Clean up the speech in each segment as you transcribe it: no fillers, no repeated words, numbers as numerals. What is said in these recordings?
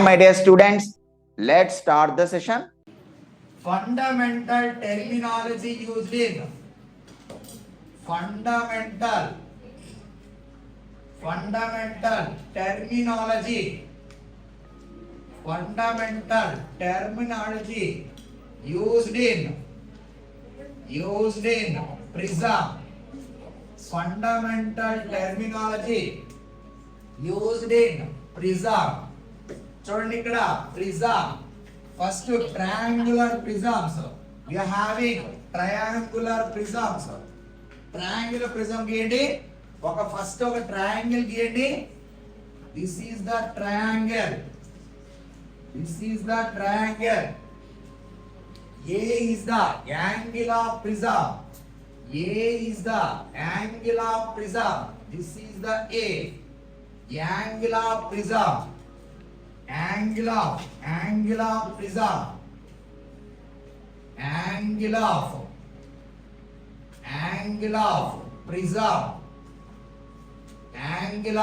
my dear students. Let's start the session. Fundamental terminology used in fundamental terminology used in prism. Fundamental terminology used in prism. చూడండి ఇక్కడ prism. First triangular prisms. We are having triangular prisms. Triangular prism గీయండి. First ఒక triangle గీయండి. This is the triangle. A is the angle of prism. This is the A. Angle of prism. Angle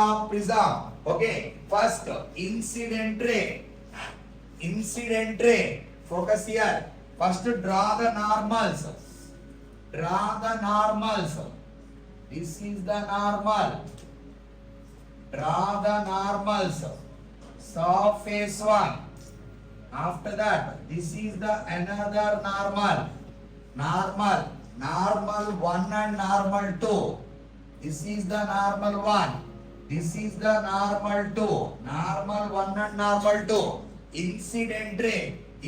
of prism. Okay, first incident ray. Focus here. First draw the normals. This is the normal. Draw the normals. Surface 1. After that, this is the another normal 1 and normal 2. This is the normal 1. This is the normal 2. Normal 1 and normal 2. Incident ray.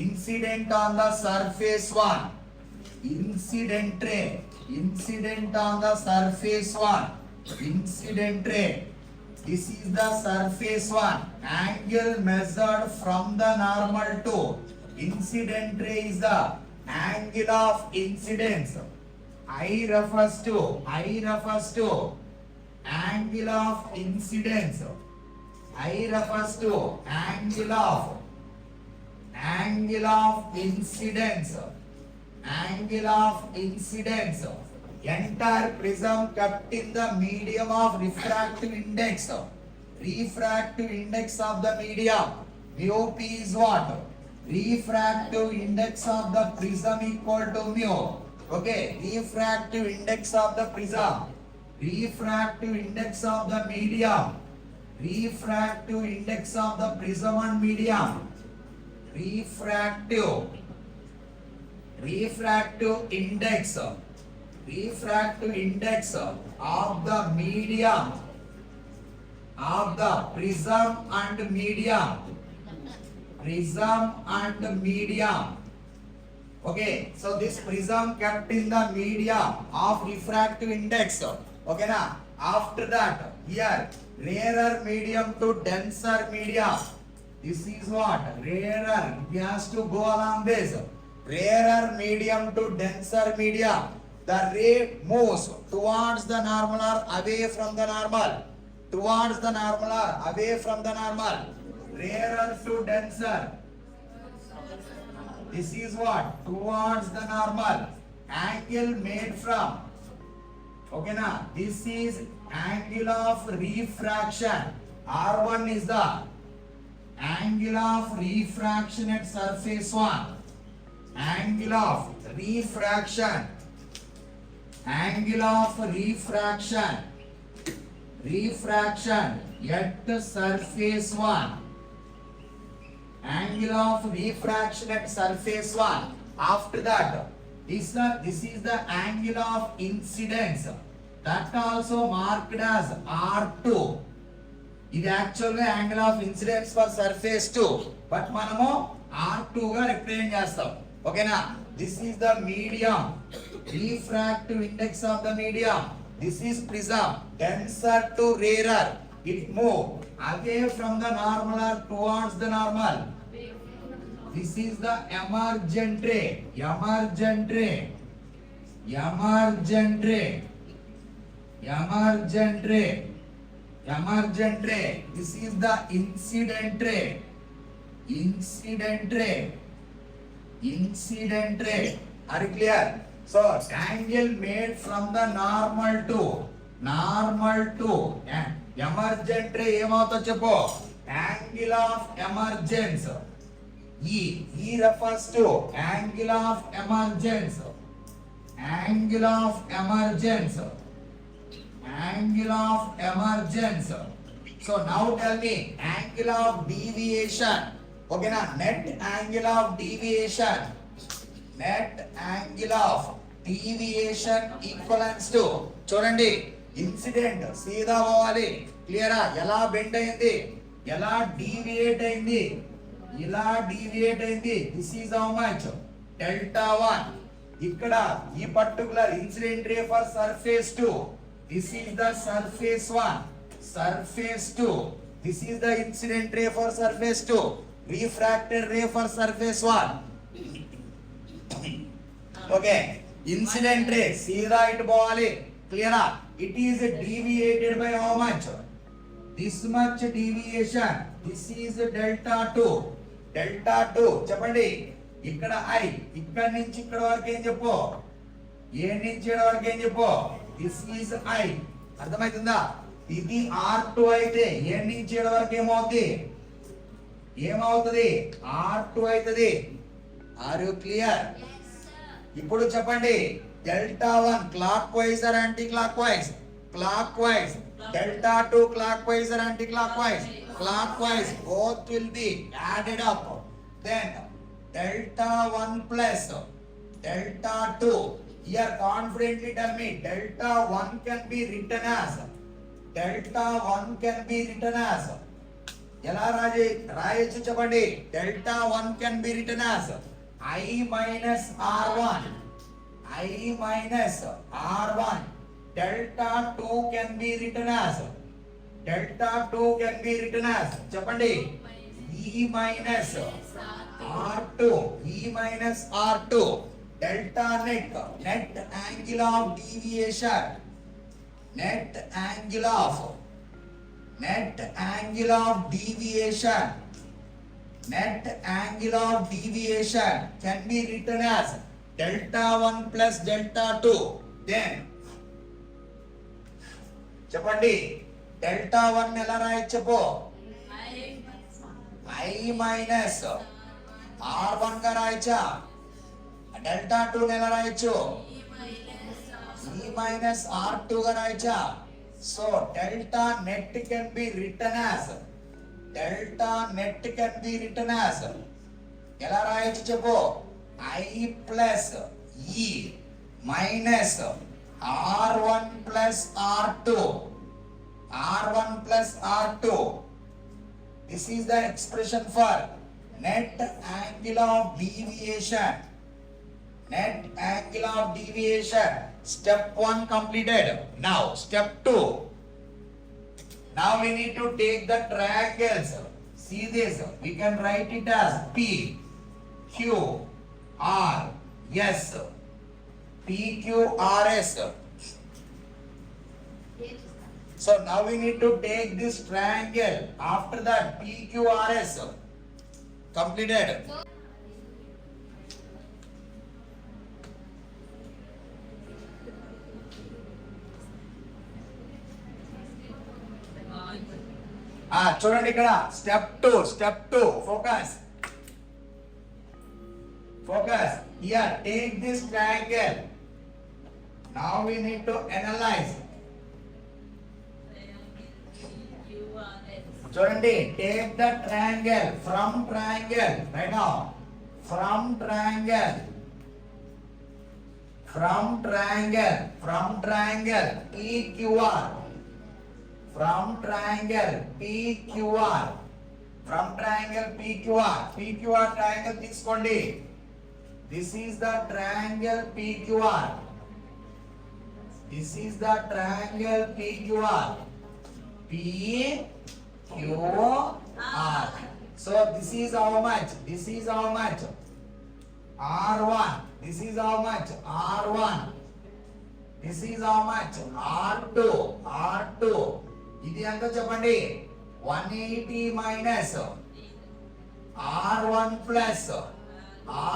Incident on the surface 1. Incident on the surface 1. Incident ray. This is the surface 1. Angle measured from the normal 2. Incident ray is the angle of incidence. I refers to angle of incidence. I refers to angle of incidence. Entire prism kept in the medium of refractive index. Refractive index of the medium. Mu p is what? Refractive index of the prism equal to mu. Okay, refractive index of the prism. Refractive index of the medium. Refractive index of the prism and medium. Refractive index of the medium of the prism and medium. Okay, so this prism kept in the medium of refractive index. Okay na? After that, here rarer medium to denser medium. This is what? Rarer. It has to go along this. Rarer medium to denser medium. The ray moves towards the normal or away from the normal. Towards the normal or away from the normal. Rarer to denser. This is what? Towards the normal. Angle made from. Okay na? This is angle of refraction. R1 is the angle of refraction at surface 1. Angle of refraction at surface 1. Angle of refraction at surface 1. After that, this is the angle of incidence. That also marked as R2. ఇది యాక్చువల్గా angle of incidence for surface 2, but మనము R2 గా represent చేస్తాం. ఓకేనా? This is the medium. Refractive index of the medium. This is prism. Denser to rarer. It move away from the normal or towards the normal. This is the emergent ray. This is the incident ray. Are you clear? So angle made from the normal to emergent ray ఏమవుతుందో చెప్పు. angle of emergence. E refers to angle of emergence. Angle of emergence. Angle of emergence. So now tell me angle of deviation. Okay na? Net angle of deviation. Net angle of deviation equals to చూడండి incident సీదా పోవాలి క్లియరా ఎలా bend అయింది ఎలా deviate అయింది ఇలా deviate అయింది this is how much delta 1 ఇక్కడ ఈ particular incident ray for surface 2 this is the surface 1 surface 2 this is the incident ray for surface 2 refracted ray for surface 1 okay incident ray సీదా ఇటు పోవాలి క్లియరా it is deviated by how much this much deviation this is delta 2 delta 2 చెప్పండి ఇక్కడ I ఇక్కడ నుంచి ఇక్కడ వరకు ఏం చెప్పు ఏ నుంచి ఇక్కడ వరకు ఏం చెప్పు దిస్ ఈస్ ఐ అర్థమవుతుందా ఇది R2 అయితే ఏ నుంచి ఇక్కడ వరకు ఏమవుతుంది ఏమవుతుంది R2 అవుతుంది ఆర్ యు క్లియర్ ఇప్పుడు చెప్పండి delta 1 clockwise or anticlockwise clockwise delta 2 clockwise or anticlockwise clockwise both will be added up then delta 1 plus delta 2 here confidently tell me delta 1 can be written as delta 1 can be written as ఎలా రాయొచ్చు చెప్పండి delta 1 can be written as I minus R1 I minus R1 delta 2 can be written as delta 2 can be written as చెప్పండి E minus R2 E minus R2 delta net angle of deviation net angle of deviation net angle of deviation can be written as delta 1 plus delta 2 then చెప్పండి delta 1 ఎలా రాయొచ్చు చెప్పు I minus R1 గా రాయొచ్చా delta 2 ఎలా రాయొచ్చు E minus R2 గా రాయొచ్చా so delta net can be written as delta net can be written as ఎలా రాయొచ్చు చెప్పు I plus E minus R1 plus R2 R1 plus R2 this is the expression for net angle of deviation net angle of deviation step 1 completed now step 2 now we need to take the triangles see this we can write it as P Q R S P Q R S so now we need to take this triangle after that P Q R S completed చూడండి ఇక్కడ step 2 focus here take this triangle now we need to analyze చూడండి take the triangle from triangle right now from triangle PQR from triangle PQR PQR triangle తీసుకోండి this is the triangle PQR PQR so this is how much R1 this is how much R1 this is how much R2 ఇది ఎంత చెప్పండి 180 minus R1 plus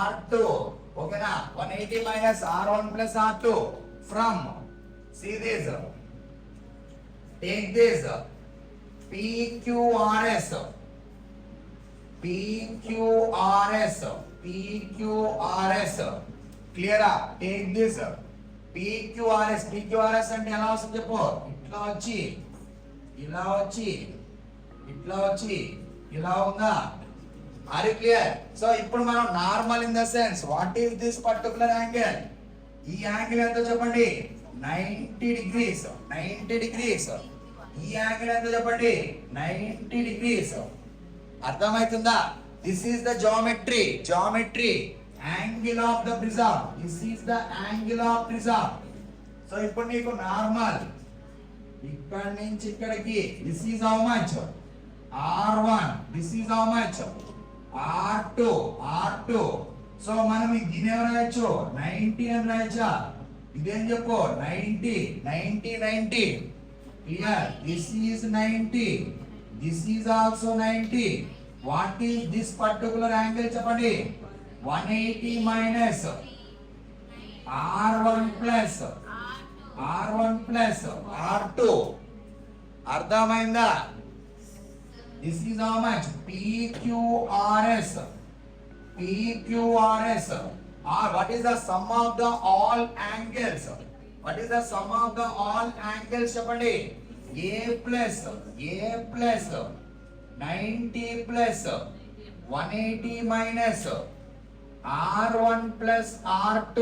R2 ఓకేనా 180 minus R1 plus R2 from see this take this PQRS PQRS. PQRS. Clear up. Take this. PQRS. PQRS అంటే ఎలా వస్తుంది చెప్పు. ఇట్లా వచ్చి ఇలా వచ్చి ఇట్లా వచ్చి ఇలా ఉందా? Are you clear? సో ఇప్పుడు మనం normal in the sense what is this particular angle? ఈ యాంగిల్ ఎంత చెప్పండి? 90 degrees. 90 degrees. ఈ యాంగిల్ ఎంత చెప్పండి? 90 degrees. అర్థమవుతుందా? This is the geometry. Geometry angle of the prism. This is the angle of prism. So ఇప్పుడు నీకు నార్మల్ ఇక్కడ నుంచి ఇక్కడికి this is how much? R1. This is how much? R2. R2. So మనం దీని ఏం రాయొచ్చు? 90 అని రాయొచ్చా? ఇదేం చెప్పు? 90 90 90. Clear? This is 90. This is also 90. What is this particular angle చెప్పండి? 180 minus R1 plus R1 plus R2. అర్థమైందా? This is how much? PQRS. PQRS. Or what is the sum of the all angles? What is the sum of the all angles? చెప్పండి. A plus 90 plus 180 minus R1 plus R2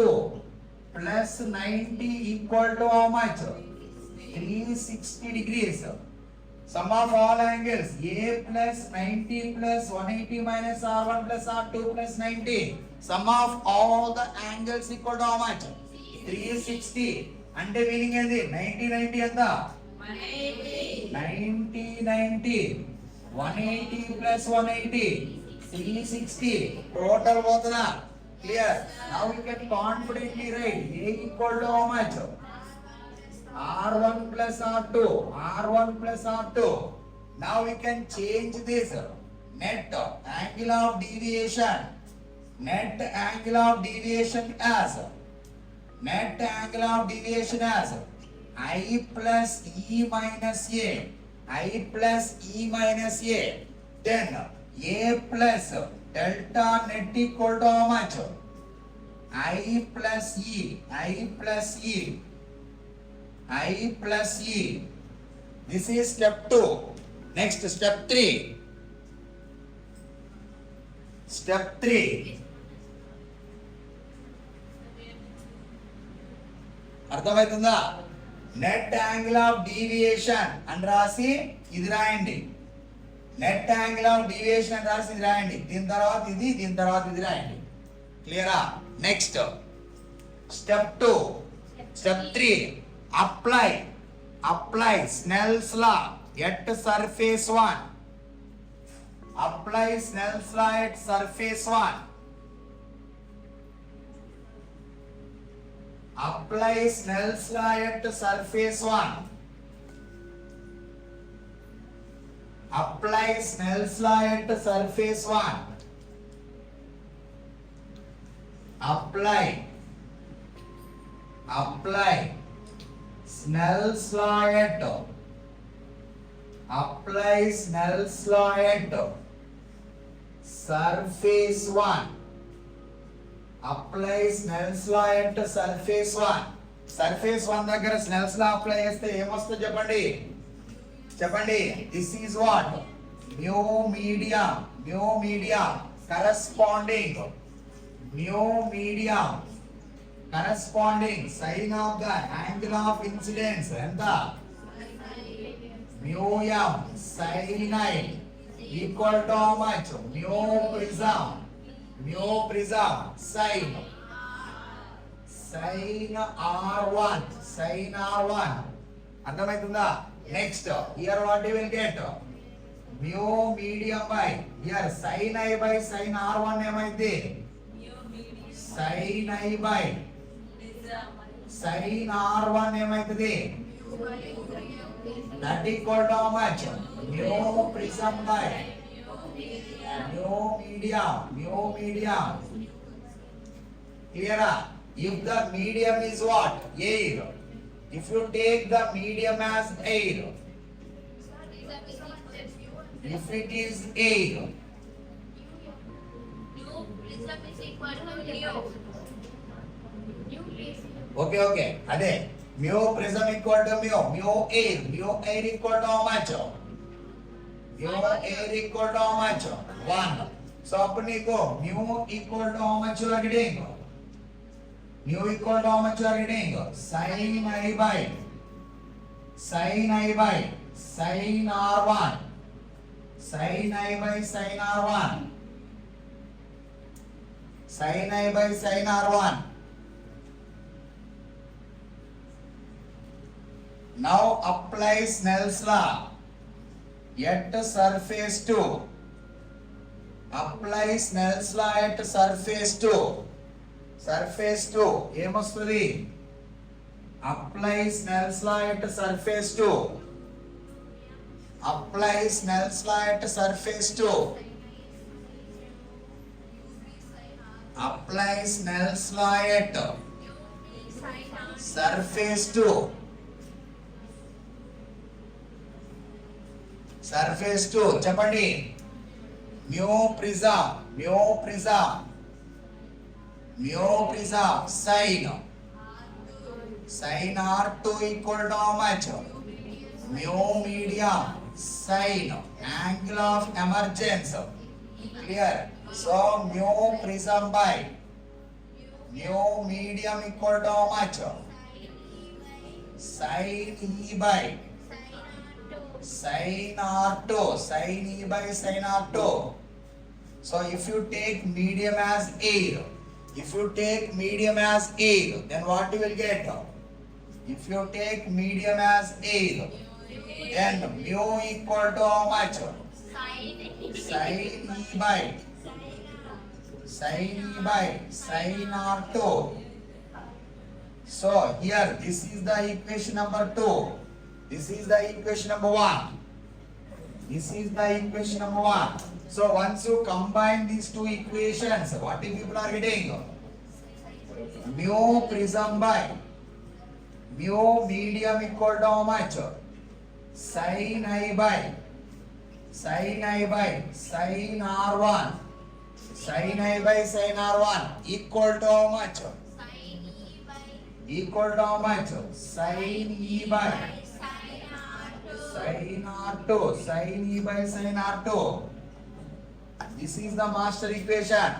plus 90 equal to how much? 360 degrees. Sum of all angles A plus 90 plus 180 minus R1 plus R2 plus 90. Sum of all the angles equal to how much? 360. అంటే meaning ఏంది? 90 90 ఎంత? 90 90. 180 plus 180 360. Total పోతుందా? Clear? Now we can confidently write A equal to how much? R1 plus R2. R1 plus R2. Now we can change this net angle of deviation. Net angle of deviation as I plus E minus A. I plus E minus A. Then A plus delta net equal to how much? I plus E. I plus E. I plus E. This is step 2. Next step 3. Step 3. అర్థమవుతుందా? Net angle of deviation అని రాసి ఇది రాయండి. Net angle of deviation అని రాసి ఇది రాయండి. దీని తర్వాత ఇది, దీని తర్వాత ఇది రాయండి. క్లియరా? Next step 2. Step 3. Apply Snell's law at surface 1. Apply Snell's law at surface 1. Apply Snell's law at surface 1. Apply Snell's law at surface 1. Apply Snell's law at surface 1. Apply Snell's law at surface 1. Surface 1 దగ్గర Snell's law apply చేస్తే ఏమొస్తుందో చెప్పండి. చెప్పండి. This is what? Mu medium corresponding sign of the angle of incidence ఎంత? mu m sin I equal to how much? mu prism sin R1. అర్థమవుతుందా? Next here what you will get? mu medium by here sin I by sin R1 ఏమైంది? sin I by sin R1 ఏమైతుంది? that equal to how much? mu prism by mu medium. Clear? If the medium is what? Air. If you take the medium as air, if it is air, Okay. అదే mu prism equal to mu air equal to how much? Mu air equal to how much? 1. So అప్పుడు నీకు mu equal to how much you are getting? Mu equal to how much you are getting? Sin I by sin R1. Sin I by sin R1. Sin I by sin R1. Now apply Snell's law at surface 2. Apply Snell's law at surface 2. Surface 2 ఏమొస్తుంది? Apply Snell's law at surface 2. Apply Snell's law at surface 2. Apply Snell's law at surface 2. Surface 2 చెప్పండి. mu prism sin R2 equal to how much? Mu medium sin angle of emergence. Clear? So mu prism by mu medium equal to how much? Sin E by sin R2. Sin E by sin R2. So if you take medium as air, then what you will get? If you take medium as air, then mu equal to how much? Sin E by sin R2. So here this is the equation number 2. This is the equation number 1. So once you combine these two equations, what you people are getting? Mu prism by mu medium equal to how much? Sin I by sin R1. Sin I by sin R1 equal to how much? Sin E by sin R2. Sin E by sin R2. This is the master equation.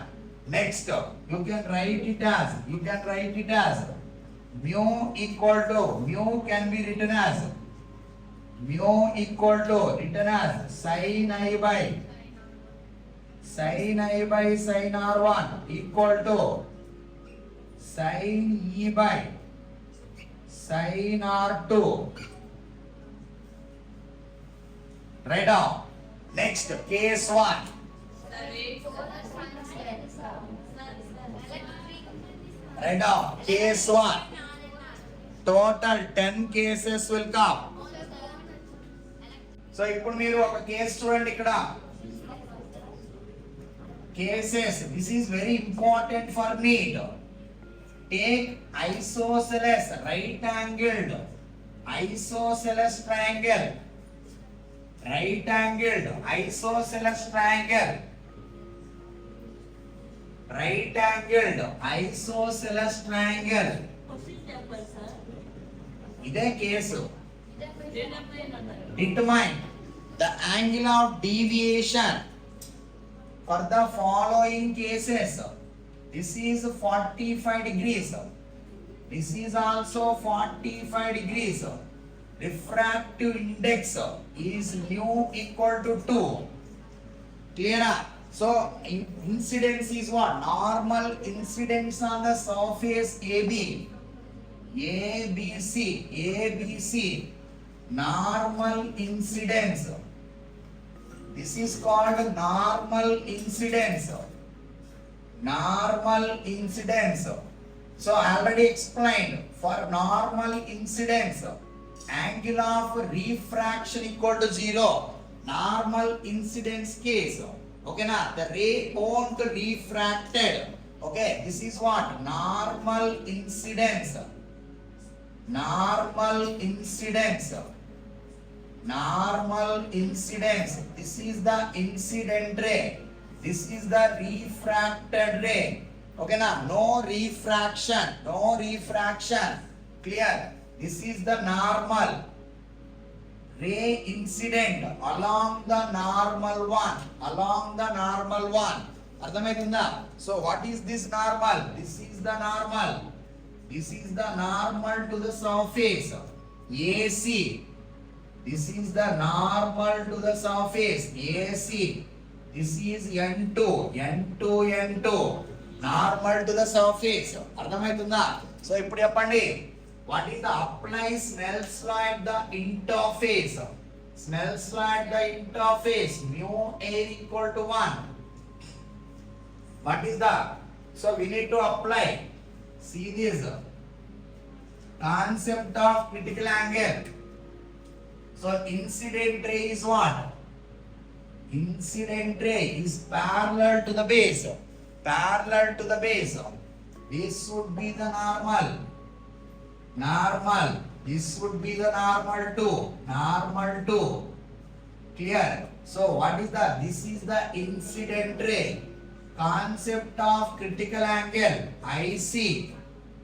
Next, you can write it as mu equal to mu can be written as sin I by sin R1 equal to sin E by sin R2. Write down. Next, case 1. Write down. Case 1. Total 10 cases will come. So ఇప్పుడు మీరు ఒక case చూడండి ఇక్కడ. Cases. This is very important for need. Take isosceles right angled isosceles triangle. Right angled isosceles triangle. ఇదే case. Determine the angle of deviation for the following cases. This is 45 degrees. This is also 45 degrees. Refractive index is mu equal to 2. Clear? So incidence is what? Normal incidence on the surface ABC. Normal incidence. This is called normal incidence. So I already explained, for normal incidence, angle of refraction equal to 0. Normal incidence case. Okay, now the ray won't refracted. Okay, this is what? Normal incidence. This is the incident ray. This is the refracted ray. Okay na? No refraction. No refraction. Clear? This is the normal. Ray incident along the normal one. Along the normal one. Ardhamaitunda? So what is this normal? This is the normal. This is the normal to the surface. AC. This is the normal to the surface. AC. This is N2. N2, N2. Normal to the surface. అర్థమవుతుందా? So ఇప్పుడు చెప్పండి, what is the apply Snell's law at the interface? Snell's law at the interface, mu air equal to 1. What is that? So we need to apply. See this concept of critical angle. So incident ray is what? Incident ray is parallel to the base. Parallel to the base. This would be the normal. Normal. This would be the normal too. Normal too. Clear? So what is that? This is the incident ray. Concept of critical angle, IC.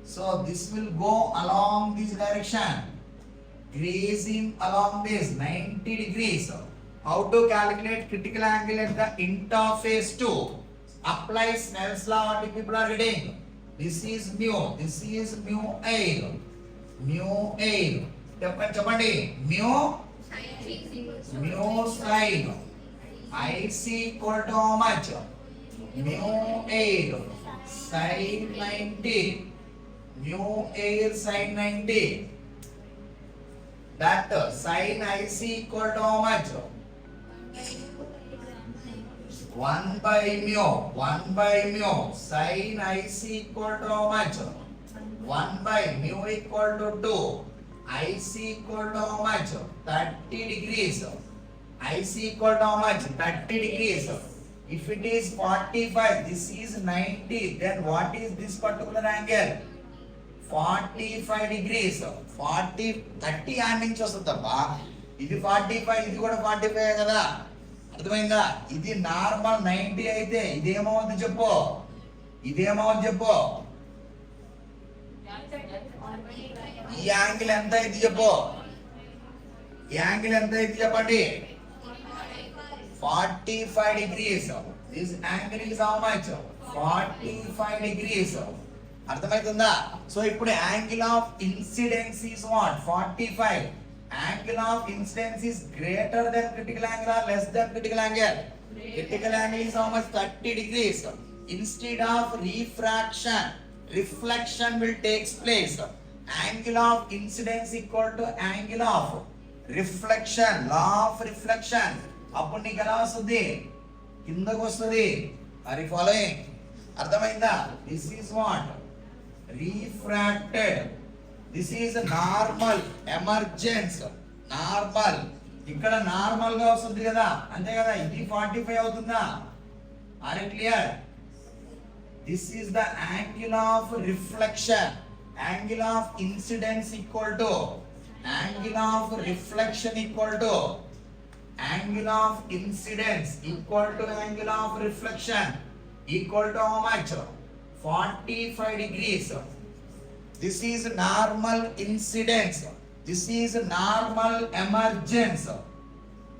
So this will go along this direction. Grazing along this 90 degrees. How to calculate critical angle at the interface 2? Apply Snell's law. What people are reading? This is mu. This is mu air. Mu air. Chapandi. Mu. Mu sin. IC equal to how much? Mu air. Sin 90. Mu air sin 90. That sin IC equal to how much? 1 by mu. 1 by mu. Sin IC equal to how much? 1 by mu equal to 2. IC equal to how much? 30 degrees. IC equal to how much? 30 degrees. If it is 45, this is 90. Then what is this particular angle? 45 degrees. 30 add నుంచి వస్తుందబ్బా. ఇది 45, ఇది కూడా 45 కదా. అర్థమైందా? ఇది normal 90 అయితే ఇదేమవుతుంది చెప్పు. ఇదేమవుతుంది చెప్పు. ఈ యాంగిల్ ఎంత ఇది చెప్పు. ఈ యాంగిల్ ఎంత ఇది చెప్పండి. 45 degrees. This angle is how much? 45 degrees. అర్థమవుతుందా? సో ఇప్పుడు angle of incidence is what? 45. Angle of incidence is greater than critical angle or less than critical angle? Critical angle is how much? 30 degrees. Instead of refraction, reflection will takes place. Angle of incidence equal to angle of reflection. Law of reflection. అప్పుడు నీకు ఎలా వస్తుంది? కిందకు వస్తుంది. Are you following? అర్థమైందా? This is what? Refracted. This is normal emergence. Normal ఇక్కడ normal గా వస్తుంది కదా, అంతే కదా. ఇది 45 అవుతుందా? Are you clear? This is the angle of reflection. Angle of incidence equal to angle of reflection equal to angle of incidence equal to angle of reflection equal to how much? 45 degrees. This is normal incidence. This is normal emergence.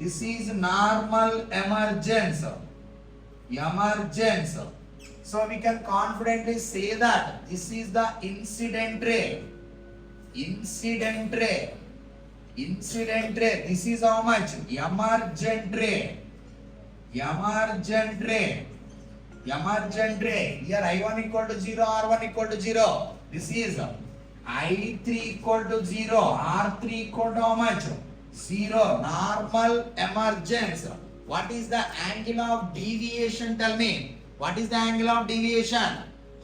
This is normal emergence. Emergence. So we can confidently say that this is the incident ray. Incident ray. Incident ray. This is how much? Emergent ray. Emergent ray. Emergent ray. Here I1 equal to 0, R1 equal to 0. This is I3 equal to 0, R3 equal to how much? 0. Normal emergence. What is the angle of deviation? Tell me. What is the angle of deviation?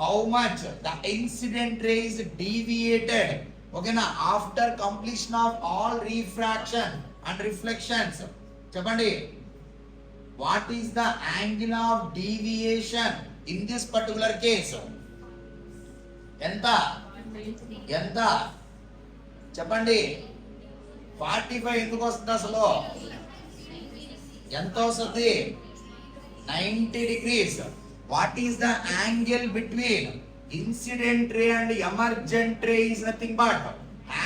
How much the incident ray is deviated? Okay na, after completion of all refraction and reflections. Chapandi, what is the angle of deviation in this particular case? Enta? Enta? Chapandi, 45 ఎందుకు వస్తుంది అసలు? ఎంత వస్తుంది? 90 degrees. What is the angle between incident ray and emergent ray is nothing but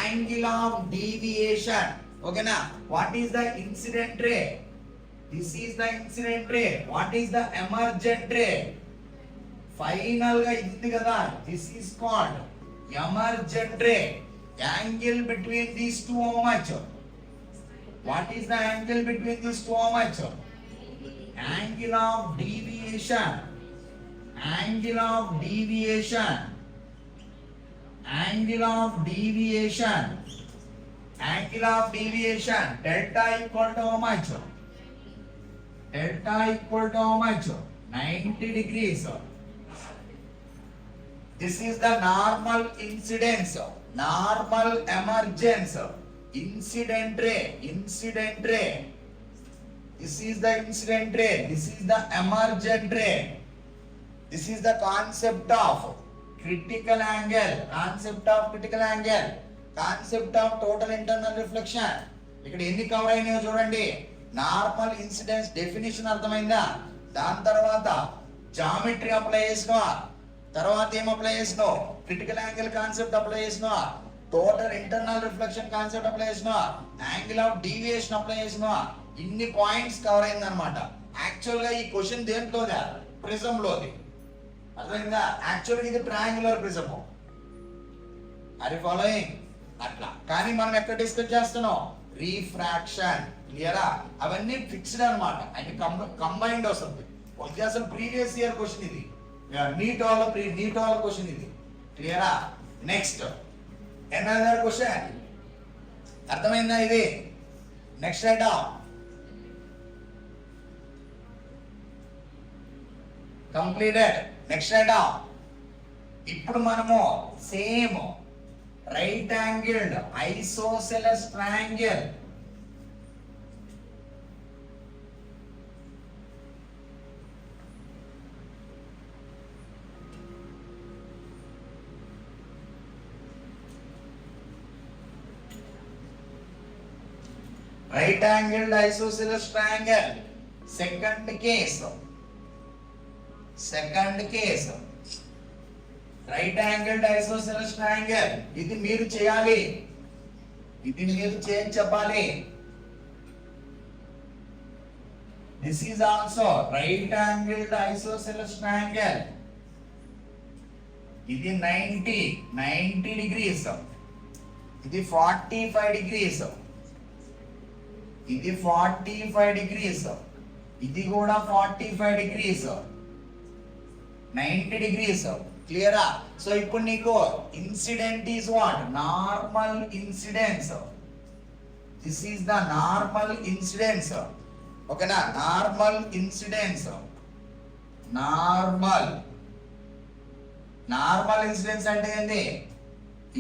angle of deviation. Okay na? What is the incident ray? This is the incident ray. What is the emergent ray? Final ga ఇది కదా. This is called emergent ray. Angle between these two how much? What is the angle between these two how much? Angle of deviation. Angle of deviation. Angle of deviation. Angle of deviation. Delta equal to how much? Delta equal to how much? 90 degrees. This is the normal incidence, normal emergence, incident ray, incident ray. This is the incident ray, this is the emergent ray. This is the concept of critical angle, concept of critical angle, concept of total internal reflection. ఇక్కడ ఎన్ని cover అయినాయో చూడండి. Normal incidence definition అర్థమైందా? దాని తర్వాత geometry apply చేసినా, తర్వాత ఏం apply చేసినావు? క్రిటికల్ యాంగిల్ కాన్సెప్ట్ అప్లై చేసినా, total internal reflection concept apply చేసినా, యాంగిల్ ఆఫ్ డీవియేషన్ అప్లై చేసినా, ఇన్ని పాయింట్స్ కవర్ అయిందనమాట. యాక్చువల్ గా ఈ క్వశ్చన్ దేంట్లోదా? ప్రిజం లోది. అర్థమైందా? యాక్చువల్గా ఇది triangular prism. Are you following? అట్లా. కానీ మనం ఎక్కడ డిస్కస్ చేస్తున్నాం? రీఫ్రాక్షన్. క్లియరా? అవన్నీ ఫిక్స్డ్ అనమాట. అంటే కంబైన్డ్ వస్తుంది. ఇది అసలు ప్రీవియస్ ఇయర్ క్వశ్చన్ ఇది. నీట్ వాళ్ళ క్వశ్చన్ ఇది. క్లియరా? Next another question. అర్థమైందా ఇది? Next item completed. Next item. ఇప్పుడు మనము same right angled isosceles triangle right angled isosceles triangle second case right angled isosceles triangle ఇది మీరు చేయాలి, ఇది మీరు చేసి చెప్పాలి. this is also right angled isosceles triangle. ఇది 90 degrees, ఇది 45 degrees, ఇది 45 degrees, ఇది కూడా 45 degrees, 90 degrees. క్లియరా? సో ఇప్పుడు నీకు incident is what? Normal incidence. This is the normal incidence. ఓకేనా? Normal incidence. నార్మల్ ఇన్సిడెన్స్ అంటే ఏంటి?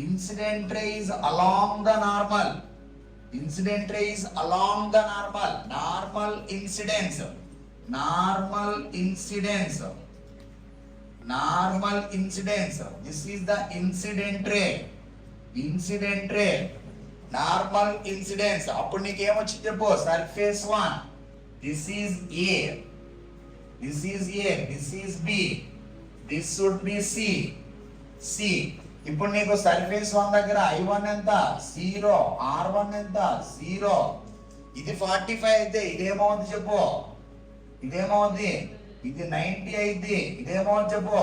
Incident ray is along the normal. Incident ray is along the normal. Normal incidence. Normal incidence. Normal incidence. This is the incident ray. Incident ray. Normal incidence. అప్పుడు నీకు ఏమొచ్చింది చెప్పు? Surface 1. This is A. This is A. This is B. This should be C. ఇప్పుడు నీకు surface 1 దగ్గర I1 ఎంత? 0. R1 ఎంత? 0. ఇది 45 అయితే ఇదేమవుతుంది చెప్పు? ఇదేమవుతుంది? ఇది 90 అయితే ఇదేమవుతుంది చెప్పు?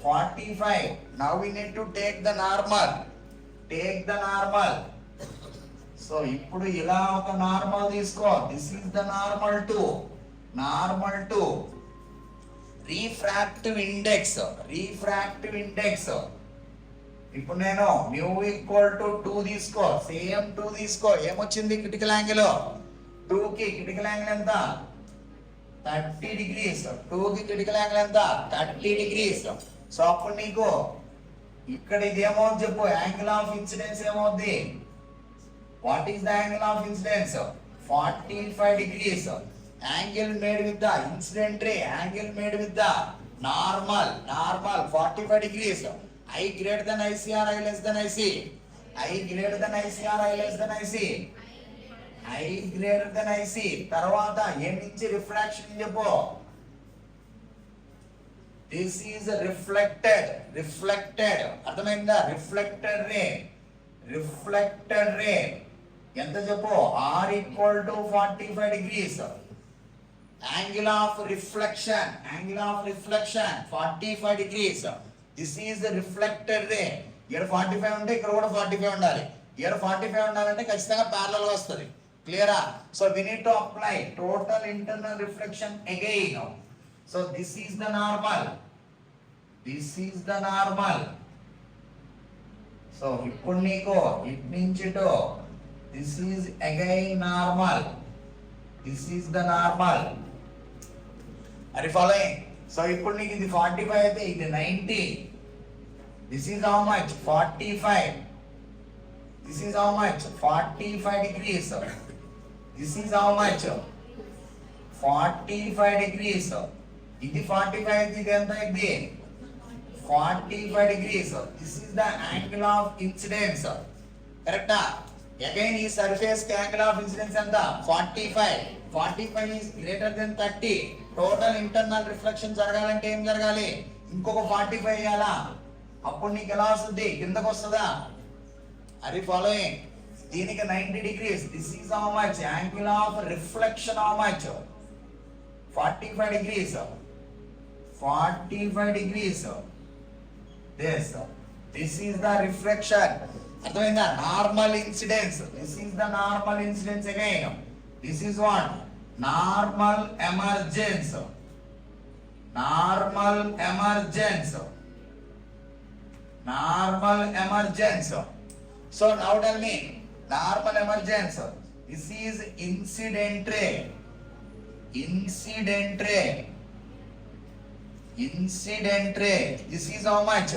45. Now we need to take the normal. Take the normal. So ఇప్పుడు ఇలా ఒక నార్మల్ తీసుకో. This is the normal 2. Normal 2. Refractive index. ఇప్పుడు నేను మ్యూ ఈక్వల్ టు 2 తీసుకో. సేమ్ 2 తీసుకో. ఏమొచ్చింది? క్రిటికల్ యాంగిల్ 2 కి క్రిటికల్ యాంగిల్ ఎంత? 30 degrees. 2 కి క్రిటికల్ యాంగిల్ ఎంత? 30 degrees. సో అప్పుడు నీకు ఇక్కడ ఇది ఏమవుతుంది చెప్పు? యాంగిల్ ఆఫ్ ఇన్సిడెన్స్ ఏమవుతుంది? What is the angle of incidence? 45 degrees. Angle made with the incident ray, angle made with the normal 45 degrees. I greater than IC or I less than IC? I greater than IC or I less than IC? I greater than IC. తర్వాత ఏ నుంచి refraction చెప్పు? This is reflected. అర్థమైందా? Reflected రే ఎంత చెప్పు? R equal to 45 degrees. Angle of reflection 45 degrees. This is the reflected ray. Here 45 ఉంటే ఇక్కడ కూడా 45 ఉండాలి. Here 45 ఉండాలంటే ఖచ్చితంగా parallel గా వస్తుంది. Clear? So we need to apply total internal reflection again. So this is the normal. So ఇప్పుడు నీకు ఇటు నుంచి ఇటు this is again normal. This is the normal. Are you following? So ఇప్పుడు నీకు ఇది 45 అయితే ఇది 90. This is how much? 45. This is how much? 45 degrees. This is how much? 45 degrees. ఇది 45 అయితే ఇది ఎంత ఇది? 45 degrees. This is the angle of incidence. Correct? Again ఈ surface కి angle of incidence ఎంత? 45. 45 is greater than 30. Total internal reflection జరగాలంటే ఏం జరగాలి? ఇంకొక 45 చేయాలా? అప్పుడు నీకు ఎలా వస్తుంది? కిందకు వస్తుందా? Are you following? దీనికి 90 degrees. This is how much? Angle of reflection how much? 45 degrees. 45 degrees. This is the reflection. అర్థమైందా? Normal incidence. This is the normal incidence again. This is what? Normal emergence. So now tell me, normal emergence. This is incident ray. This is how much?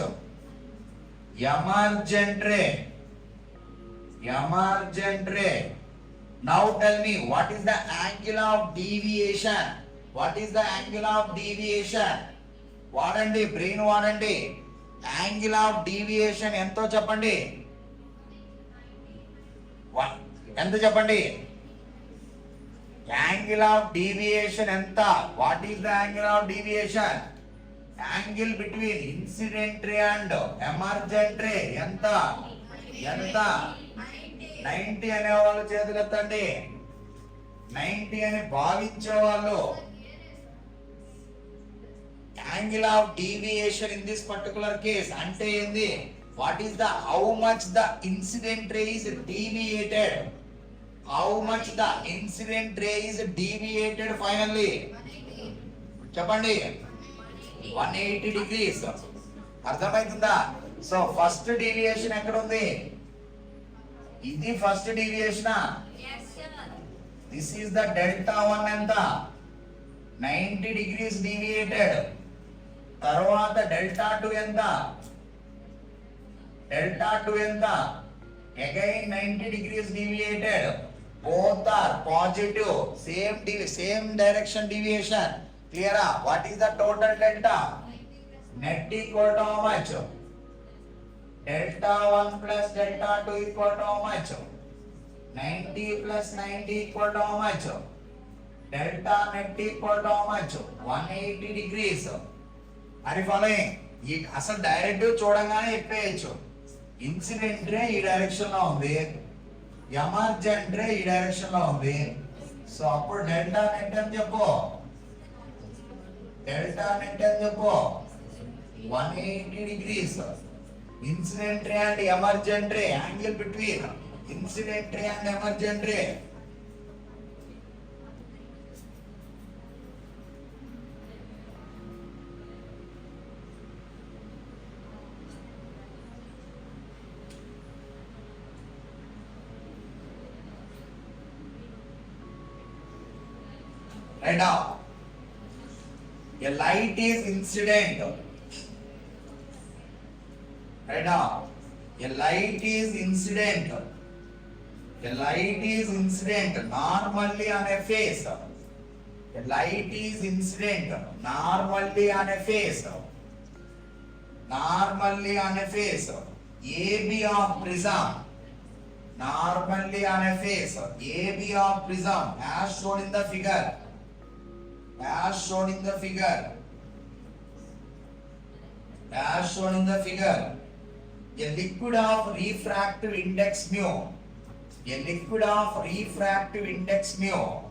Emergent ray. Now tell me, what is the angle of deviation? వాడండి, brain వాడండి. Angle of deviation ఎంతో చెప్పండి. ఎంత చెప్పండి? Angle of deviation ఎంత? What is the angle of deviation? Angle between incident ray and emergent ray ఎంత? 90 అనే వాళ్ళు చేతులు ఎత్తండి. 90 అని భావించే వాళ్ళు. Angle of deviation in this particular case అంటే ఏంది? What is the how much the incident ray is deviated? Finally చెప్పండి. 180 degrees. అర్థమవుతుందా? సో ఫస్ట్ డీవియేషన్ ఎక్కడ ఉంది? ఇది first deviation. This is the delta 1 ఎంత? 90 degrees డీవియేటెడ్. తర్వాత డెల్టా 2 ఎంత? Again 90 degrees deviated. Both are positive. Same direction deviation. Clear? What is the total delta? Net equal to how much? Delta 1 plus delta 2 equal to how much? 90 plus 90 equal to how much? Delta net equal to how much? 180 degrees. Are you following? అసలు direct చూడంగానే చెప్పేయచ్చు. Incident ray ఈ direction లో ఉంది, emergent ray ఈ direction లో ఉంది. So అప్పుడు delta net అని చెప్పు. 180 degrees. Incident ray and emergent ray, angle between incident ray and emergent ray. Right now, a light is incident. Right now, a light is incident. A light is incident normally on a face. A light is incident normally on a face. Normally on a face. AB of prism. Normally on a face. AB of prism as shown in the figure. As shown in the figure. as shown in the figure, a liquid of refractive index mu, a liquid of refractive index mu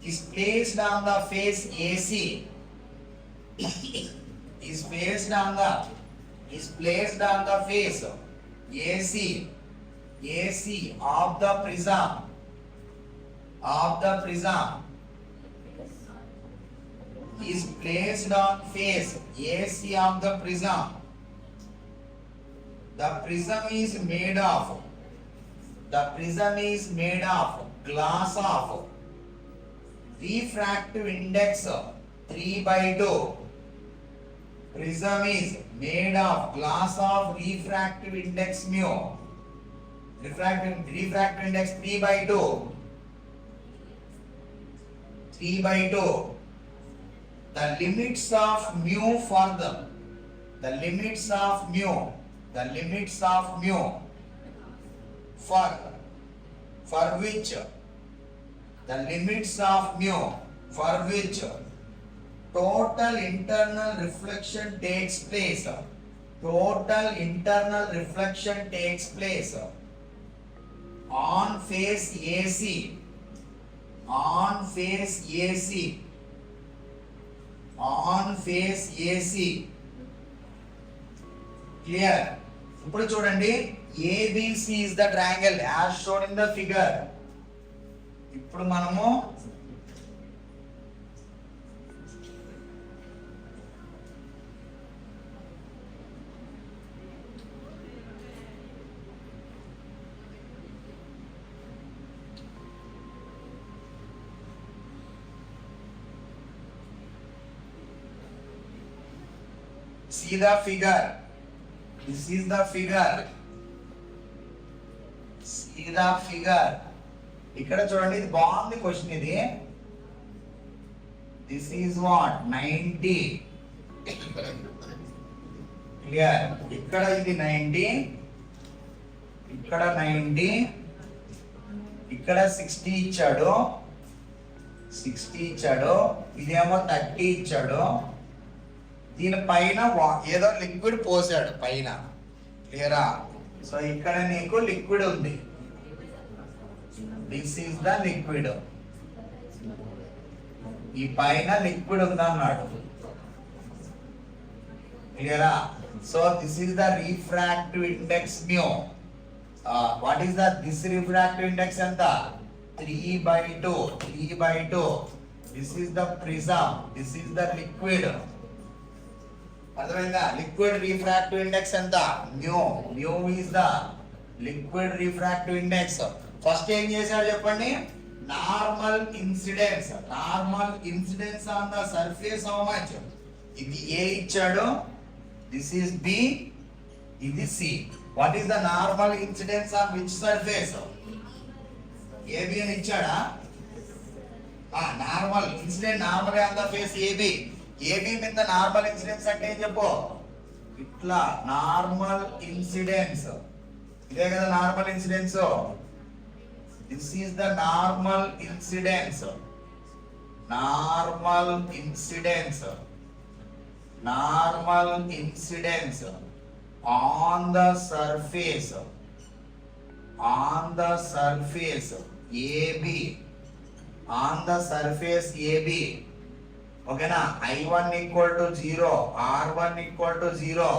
is placed on the face AC, is placed on the face AC of the prism, is placed on face AC of the prism. The prism is made of glass of refractive index 3/2. Prism is made of glass of refractive index mu. Refractive index 3/2. The limits of mu for the limits of mu for which total internal reflection takes place on face AC clear. ఇప్పుడు చూడండి, ABC is the triangle as shown in the figure. ఇప్పుడు మనము see the figure. This is the figure. See the figure. ఇక్కడ చూడండి, ఇది బాగుంది question ఇది. This is what 90. Clear. ఇక్కడ ఇది 90, ఇక్కడ 90, ఇక్కడ 60 ఇచ్చాడు, ఇదేమో 30 ఇచ్చాడు. దీనిపైన ఏదో లిక్విడ్ పోసాడు పైన. క్లియరా? సో ఇక్కడ నీకు లిక్విడ్ ఉంది. This is the liquid. ఈ పైన లిక్విడ్ ఉందన్నాడు. క్లియరా? So this is the refractive index mu. What is this refractive index ఎంత? 3/2. This is the prism, this is the liquid. అర్థమైందా? లిక్విడ్ రిఫ్రాక్టివ్ ఇండెక్స్ ఎంత? Mu is the liquid refractive index. First ఏం చేశాడు చెప్పండి? Normal incidence on the surface how much? ఇది A ఇచ్చాడు, this is B, ఇది C. What is the normal incidence on which surface? AB అని ఇచ్చాడా? Normal incident normal on the face AB. AB మీద normal incidence అంటే ఏం చెప్పు? ఇట్లా నార్మల్ ఇన్సిడెన్స్. ఇదే కదా normal incidence. This is the normal incidence on the surface AB, ఓకేనా? I1 = 0, R1 = 0.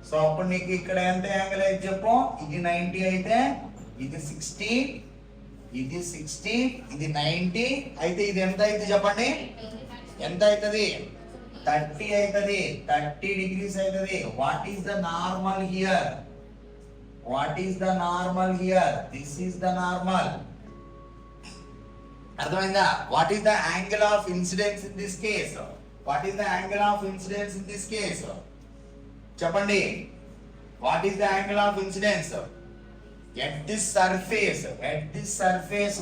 సో అప్పుడు నీకు ఇక్కడ ఎంత యాంగిల్ అయితే చెప్పు? ఇది 90 అయితే, ఇది 60, ఇది 90 అయితే, ఇది ఎంత అయితే చెప్పండి? ఎంత అవుతుంది? 30 అవుతుంది. 30 degrees అవుతుంది. What is the normal here? This is the normal. అర్థమైందా? What is the angle of incidence in this case? చెప్పండి. What is the angle of incidence at this surface?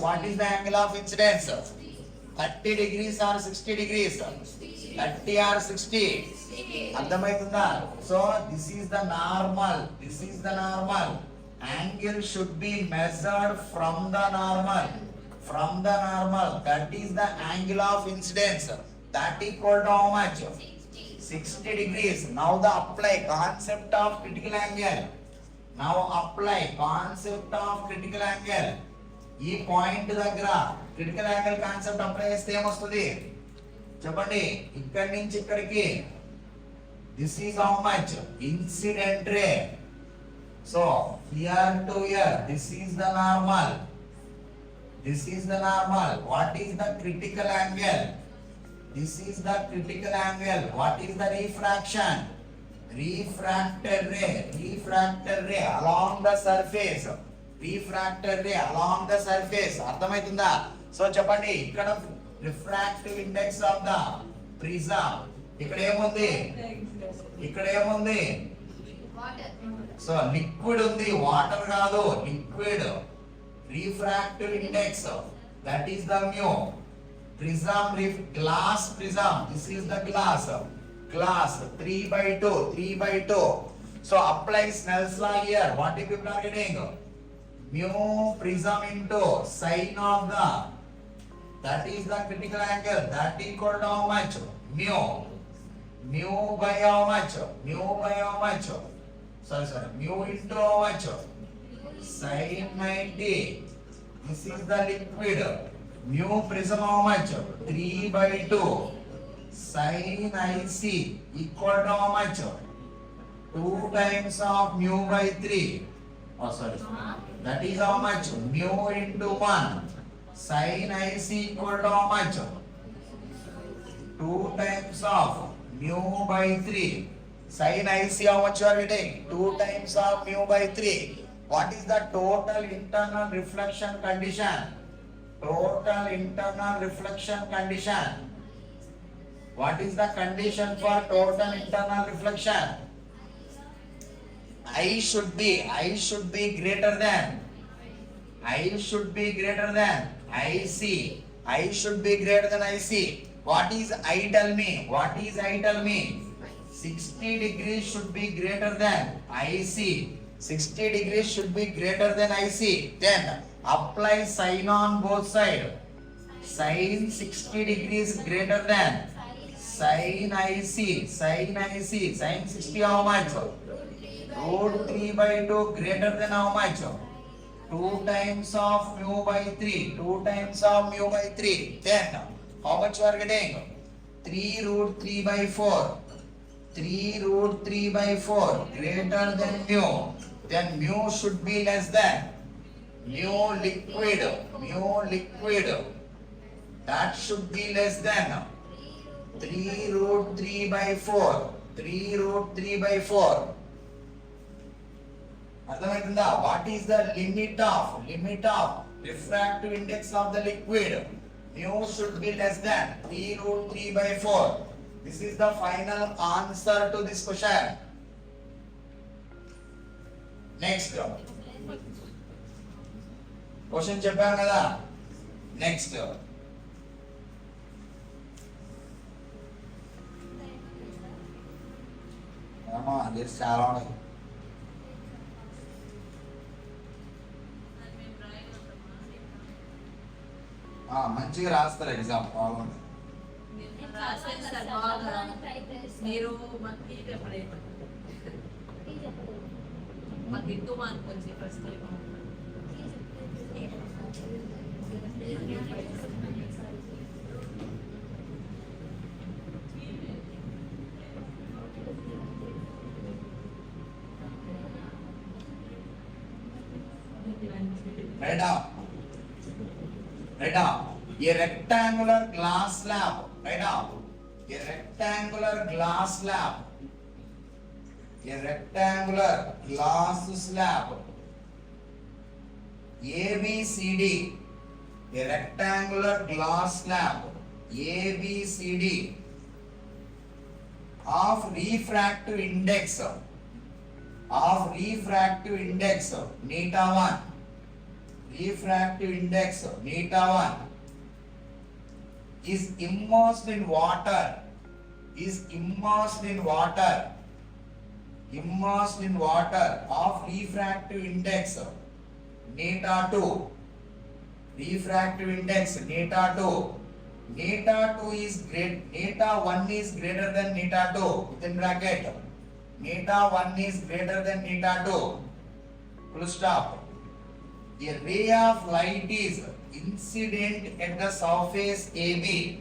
What is the angle of incidence? 30 degrees or 60 degrees? 30 or 60. అర్థమవుతుందా? So this is the normal. Angle should be measured from the normal. That is the angle of incidence. That equal to how much? 60 degrees. Now the apply concept of critical angle. Now apply concept of critical angle. ఈ point దగ్గర critical angle concept apply చేస్తే ఏమొస్తుంది చెప్పండి. ఇక్కడి నుంచి ఇక్కడికి this is how much incident ray. So here to hear this is the normal. This is the normal. What is the critical angle? This is the critical angle. What is the refraction? Refracted ray. Refracted ray along the surface. Refracted ray along the surface. అర్థమైతుందా? So చెప్పండి ఇక్కడ refractive index of the prism ఇక్కడ ఏముంది? ఇక్కడ ఏముంది? So liquid ఉంది, water కాదు, liquid. Refractive index, that is the mu. Prism, glass prism, this is the glass. Glass 3/2, 3/2. So apply Snell's law here. What if you are getting? Mu prism into sine of the, that is the critical angle, that equal to how much? Mu. Mu by how much? Mu by how much? Sorry. Mu into how much? Sin 90. This is the liquid. Mu prism how much? 3/2. Sin IC equal to how much? 2 times of mu by 3. Oh sorry. That is how much? Mu into 1. Sin IC equal to how much? 2 times of mu by 3. Sin IC how much you are getting? 2 times of mu by 3. What is the total internal reflection condition? Total internal reflection condition. What is the condition for total internal reflection? I should be greater than IC. I should be greater than IC. What is I tell me? 60 degrees should be greater than IC. 60 degrees should be greater than IC. Then apply sine on both sides. Sin 60 degrees greater than sin IC. Sin 60 how much? Root 3/2 greater than how much? 2 times of mu by 3. 2 times of mu by 3. Then how much you are getting? 3√3/4. 3√3/4 greater than mu. Then mu should be less than mu liquid. That should be less than 3√3/4. 3√3/4. అర్థమైందా? What is the limit of refractive index of the liquid? Mu should be less than 3√3/4. This is the final answer to this question. Next question చెప్పాను కదా. Next చాలా ఉన్నాయి. మంచిగా రాస్తారు exam బాగుంది. మీరు మాకు ఎక్కువ మార్క్ వచ్చి first Right now, a rectangular glass slab. Right now, a rectangular glass slab. A rectangular glass slab. ABCD. A rectangular glass slab. ABCD of refractive index. Neta 1. Refractive index neta 1 is immersed in water. Of refractive index neta 2. Neta 2 is great. Neta 1 is greater than neta 2. Within bracket. Neta 1 is greater than neta 2. Full stop. A ray of light is incident at the surface AB.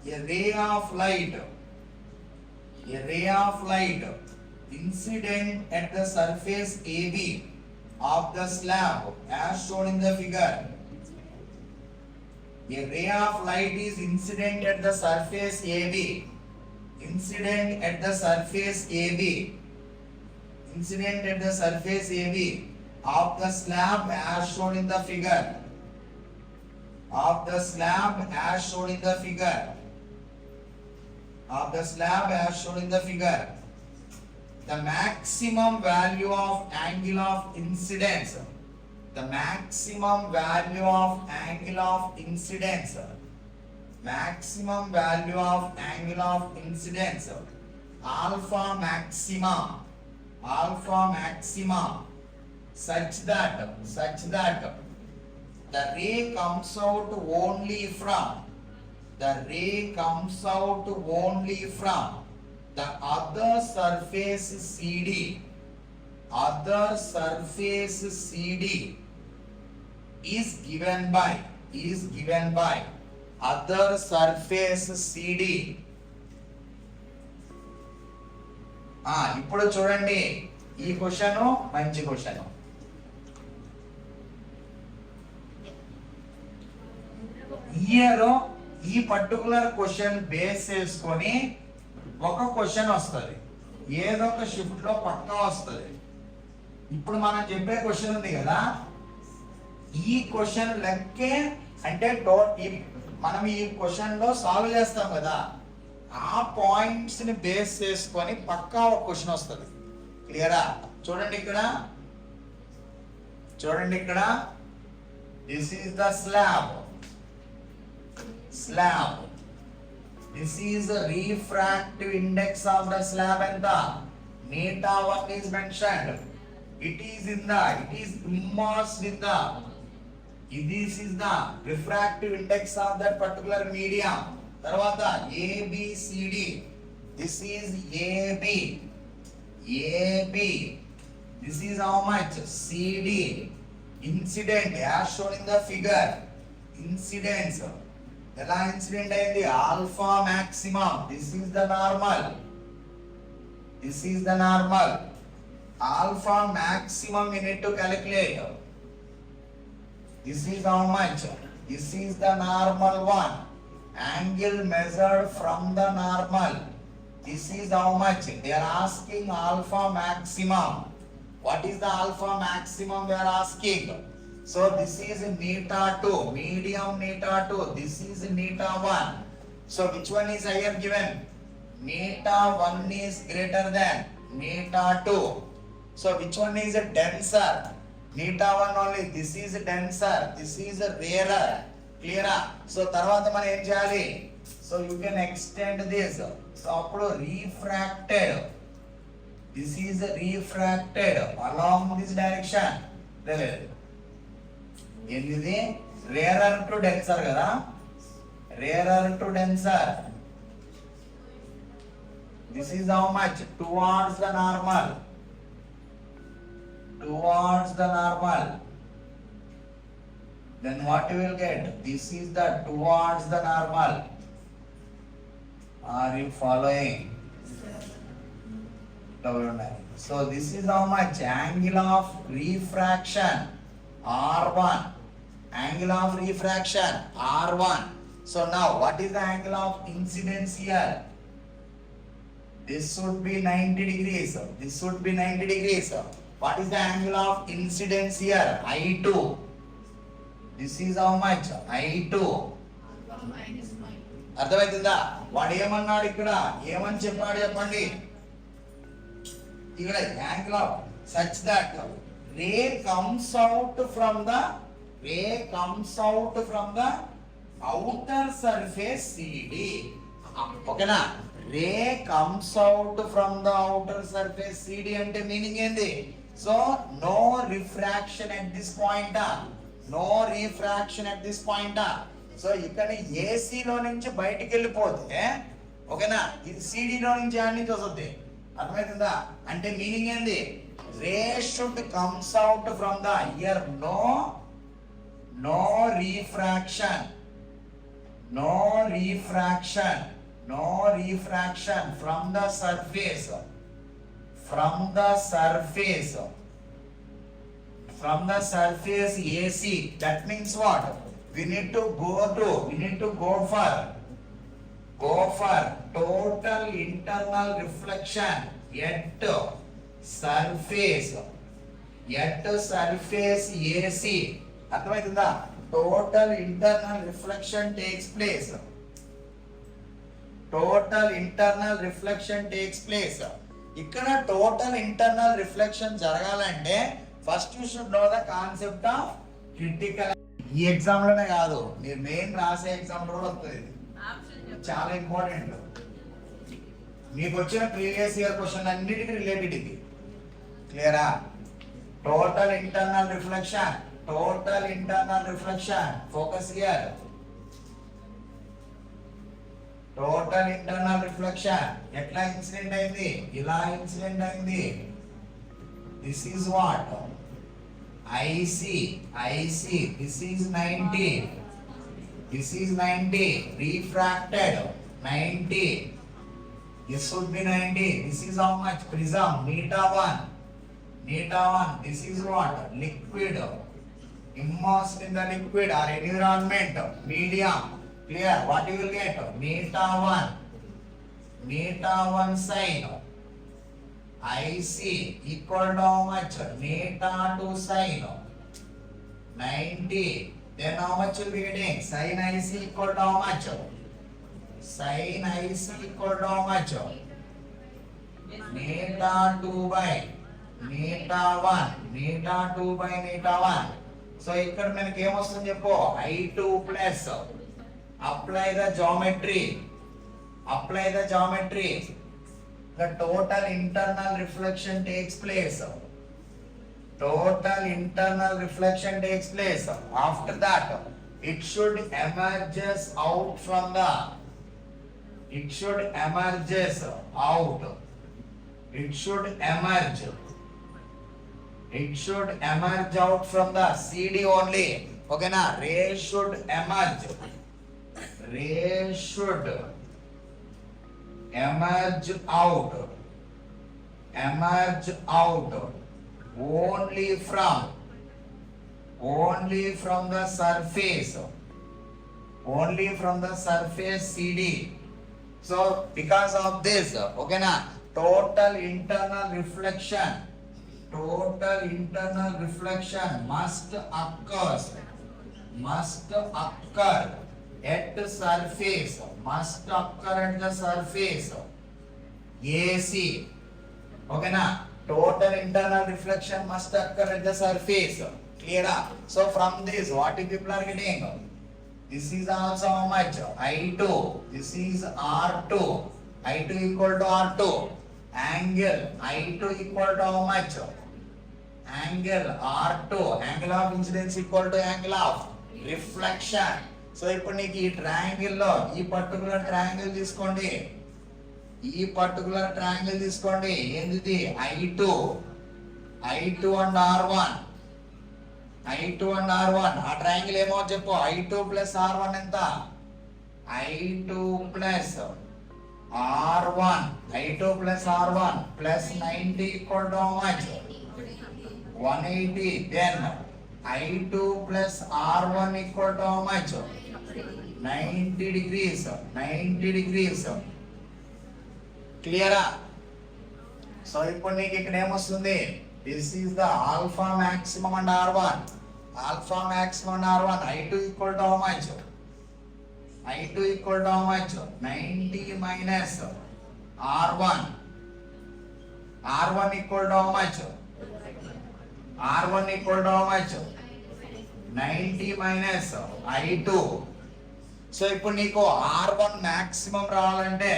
A ray of light. A ray of light incident at the surface AB of the slab as shown in the figure. A ray of light is incident at the surface AB. Incident at the surface AB. Incident at the surface AB of the slab as shown in the figure. Of the slab as shown in the figure. Of the slab as shown in the figure. The maximum value of angle of incidence. The maximum value of angle of incidence. Maximum value of angle of incidence. Alpha maxima. Alpha maxima. Such that the ray comes out only from. The ray comes out only from the other surface CD. Other surface CD is given by other surface CD. ఇప్పుడు చూడండి ఈ question మంచి question. Year ఈ particular question base చేసుకొని ఒక question వస్తుంది, ఏదో ఒక షిఫ్ట్ లో పక్కా వస్తుంది. ఇప్పుడు మనం చెప్పే క్వశ్చన్ ఉంది కదా, ఈ క్వశ్చన్ లెక్కే అంటే మనం ఈ క్వశ్చన్ లో సాల్వ్ చేస్తాం కదా, ఆ పాయింట్స్ ని బేస్ చేసుకొని పక్కా ఒక క్వశ్చన్ వస్తుంది. క్లియరా? చూడండి ఇక్కడ, చూడండి ఇక్కడ, this is the slab. Slab. This is the refractive index of the slab ఎంత? Neta 1 is mentioned. It is immersed in the. This is the refractive index of that particular medium. తర్వాత ABCD. This is AB. AB. This is how much? CD. Incident as shown in the figure. Incidence. ఎలా incident అయింది? Alpha maximum. This is the normal. This is the normal. Alpha maximum you need to calculate. This is how much? This is the normal one. Angle measured from the normal. This is how much? They are asking alpha maximum. What is the alpha maximum they are asking? So this is neta 2, medium neta 2. This is neta 1. So which one is higher given? Neta 1 is greater than neta 2. So which one is denser? Neta 1 only. This is denser. This is rarer. Clear? So తర్వాత మనం ఏం చేయాలి? So you can extend this. So అప్పుడు refracted. This is refracted along this direction. ఏంటిది? Rarer to denser కదా, rarer to denser. This is how much? Towards the normal. Towards the normal. Then what you will get? This is the towards the normal. Are you following? So this is how much? Angle of refraction R1. Angle of refraction R1. So now what is the angle of incidence here? This should be 90 degrees. This should be 90 degrees. What is the angle of incidence here? I2. This is how much? I2. అర్థమవుతుందా? వాడు ఏమన్నాడు ఇక్కడ? ఏమని చెప్పాడు చెప్పండి. ఇక్కడ angle of such that ray comes out from the outer surface CD. ఓకేనా? Ray comes out from the outer surface CD అంటే మీనింగ్ ఏంది? So no refraction at this point. No refraction at this point. So ఇక్కడ ఏసీలో నుంచి బయటికి వెళ్ళిపోతే ఓకేనా, ఇది సిడిలో నుంచి యాడ్ నుంచి వస్తుంది. అర్థమవుతుందా? అంటే మీనింగ్ ఏంది? Ray should comes out from the air. No refraction, no refraction from the surface AC. That means what? We need to go for total internal reflection at surface AC. అర్థమవుతుందా? Total internal reflection takes place. ఇక్కడ total internal reflection జరగాలంటే first you should know the concept of critical. ఈ exam లోనే కాదు, మీరు main రాసే exam లో కూడా వస్తుంది. చాలా ఇంపార్టెంట్. మీకు వచ్చిన ప్రీవియస్ ఇయర్ క్వశ్చన్ అన్నిటికీ రిలేటెడ్ ఇది. క్లియరా? Total internal reflection, focus here. Total internal reflection ఎట్లా ఇన్సిడెంట్ అయింది? ఇలా ఇన్సిడెంట్ అయింది. This is what? IC. This is 90. Refracted 90. This should be 90. This is how much? Prism neta 1. This is what? Liquid. Immersed in the liquid or environment, medium. Clear? What you will get? Neta 1 sine. IC equal to how much? Neta 2 sine 90. Then how much will be getting? Sine IC equal to how much? Sine IC equal to how much? Neta 2 by neta 1. Neta 2 by neta 1. So ఇక్కడ మనకి ఏమొస్తుంది చెప్పు? I2 plus apply the geometry. The total internal reflection takes place. After that, it should emerges out from the. It should emerge out from the CD only. Okay na? Ray should emerge out only from the surface CD. So because of this, okay na, total internal reflection must occur at the surface, AC. Okay na? Total internal reflection must occur at the surface. Clear? So from this, what people are getting? This is also how much? I2. This is R2. I2 equal to R2. Angle I2 equal to how much? Angle R2. Angle of incidence equal to angle of reflection. So ఇప్పుడు నీకు ఈ triangle లో ఈ particular triangle తీసుకోండి. ఏంటిది? I2 and R1. ఆ triangle ఏమో చెప్పు? I2 ప్లస్ R1 ఎంత? I2 plus R1 plus 90 equal to how much? 180. Then I2 plus R1 equal to how much? 90 degrees. Clear? So ఇప్పుడు నీకు ఇక్కడ ఏమొస్తుంది? This is the alpha maximum and R1. I2 equal to how much? 90 minus R1. R1 equal to how much? 90 minus I2. So ఇప్పుడు నీకు R1 maximum రావాలంటే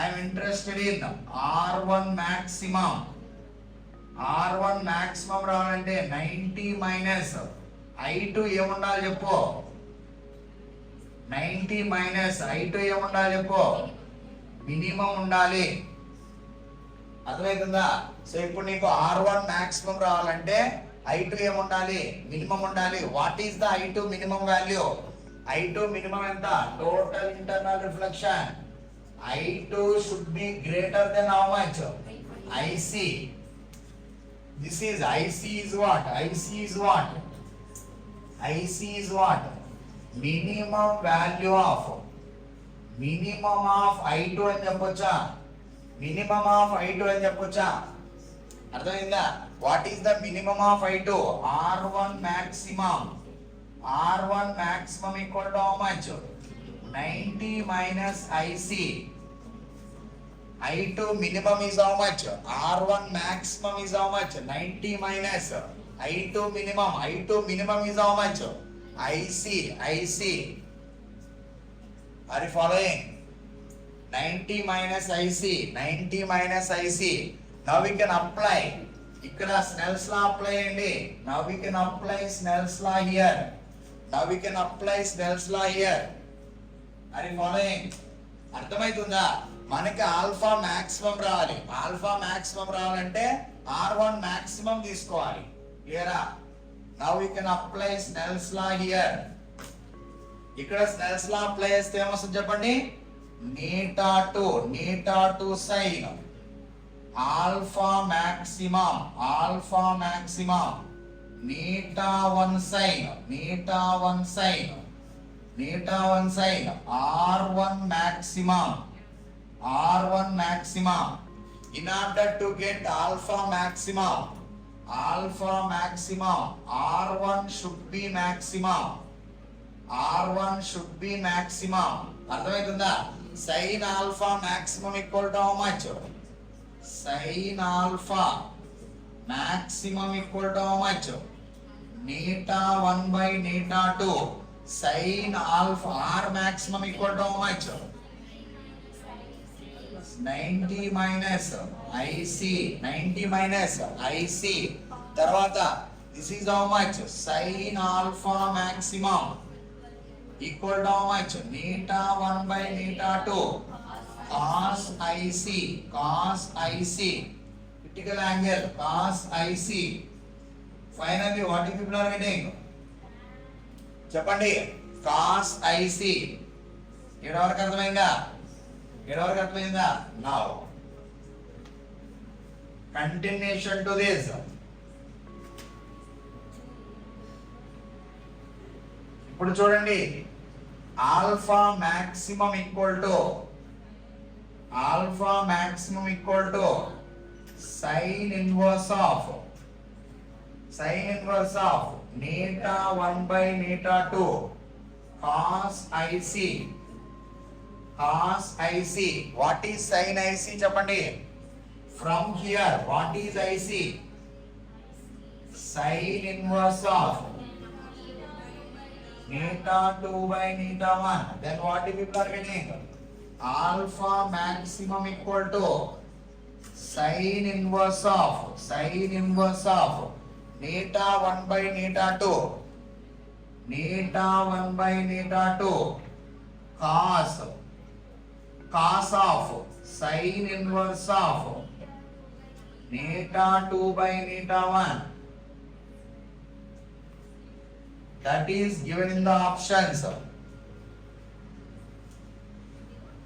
I'm interested in R1 maximum. R1 maximum రావాలంటే 90 minus I2 ఏముండాలి చెప్పు. 90 minus I2 ఏముండాలి చెప్పు. Minimum ఉండాలి. అర్థమవుతుందా? సో ఇప్పుడు నీకు R1 maximum రావాలంటే I2 ఏముండాలి, మినిమం ఉండాలి. What is the I2 minimum value? I2 minimum ఎంత? Total internal reflection. I2 should be greater than how much? IC. This is IC is what? IC is what? IC is what? Minimum value of I2 అని చెప్పొచ్చా? Minimum of I2 అని చెప్పొచ్చా? అర్థమైందా? What is the minimum of I2? R1 maximum. R1 maximum equal to how much? 90 minus IC. I2 minimum is how much? R1 maximum is how much? 90 minus I2 minimum. I2 minimum is how much? IC. Are you following? 90 minus IC. 90 minus IC. Now we can apply. ఇక్కడ Snell's law apply అండి. Now we can apply Snell's law here. Are you following? అర్థమవుతుందా? మనకి alpha maximum రావాలి. Alpha maximum రావాలంటే R1 maximum తీసుకోవాలి. క్లియరా? Now we can apply Snell's law here. ఇక్కడ Snell's law apply చేస్తే ఏమొస్తుంది చెప్పండి? నీటా టు సైన్ ఆల్ఫా మాక్సిమం నీటా 1 sine R1 maximum. In order to get alpha maximum, R1 should be maximum. అర్థమవుతుందా? sin alpha maximum equal to how much? sin alpha maximum equal to how much? Neta 1 by neta 2. sin alpha R maximum equal to how much? 90 minus IC. తర్వాత this is how much? sin alpha maximum equal to how much? neta 1 by neta 2 cos IC critical angle cos IC. Finally what you people are getting? చెప్పండి. cos IC ఎడవరకు అర్థమైందా? Now continuation to this. ఇప్పుడు చూడండి, alpha maximum equal to sine inverse of neta 1 by neta 2 cos IC. What is sin IC చెప్పండి? From here what is IC? sin inverse of neta 2 by neta 1. Then what if people are getting? Alpha maximum equal to sin inverse of neta 1 by neta 2 cos of sin inverse of neta 2 by neta 1. That is given in the options.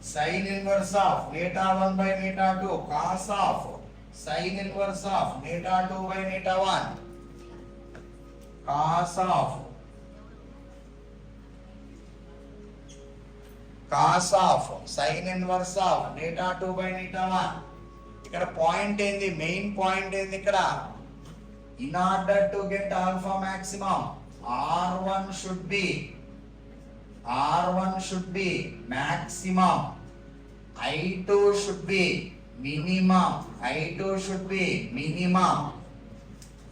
Sin inverse of neta 1 by neta 2 cos of sin inverse of neta 2 by neta 1 cos of sin inverse of neta 2 by neta 1. ఇక్కడ point ఏంది? Main point ఏంది ఇక్కడ? in order to get alpha maximum R1 should be maximum, I2 should be minimum.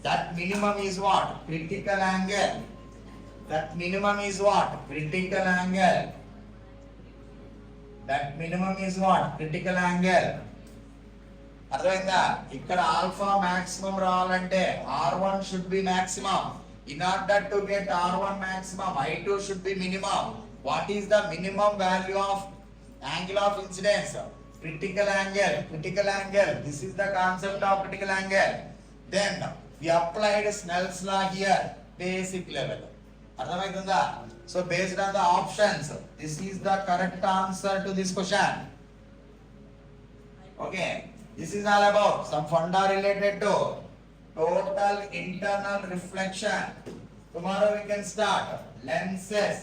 That minimum is what? Critical angle. That minimum is what? Critical angle. అర్థమైందా? ఇక్కడ alpha maximum రావాలంటే R1 should be maximum. In order to get R1 maximum, I2 should be minimum. What is the minimum value of angle of incidence? Critical angle. Critical angle. This is the concept of critical angle. Then we applied Snell's law here, basic level. అర్థమైతుందా? So based on the options, this is the correct answer to this question. Okay, this is all about some funda related to total internal reflection. Tomorrow we can start lenses.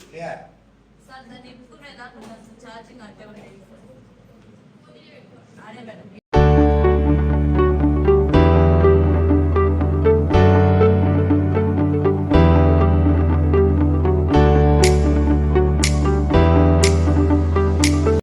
Clear? Sir దాన్ని నింపుకునేదాకా కొంచెం charging అంటే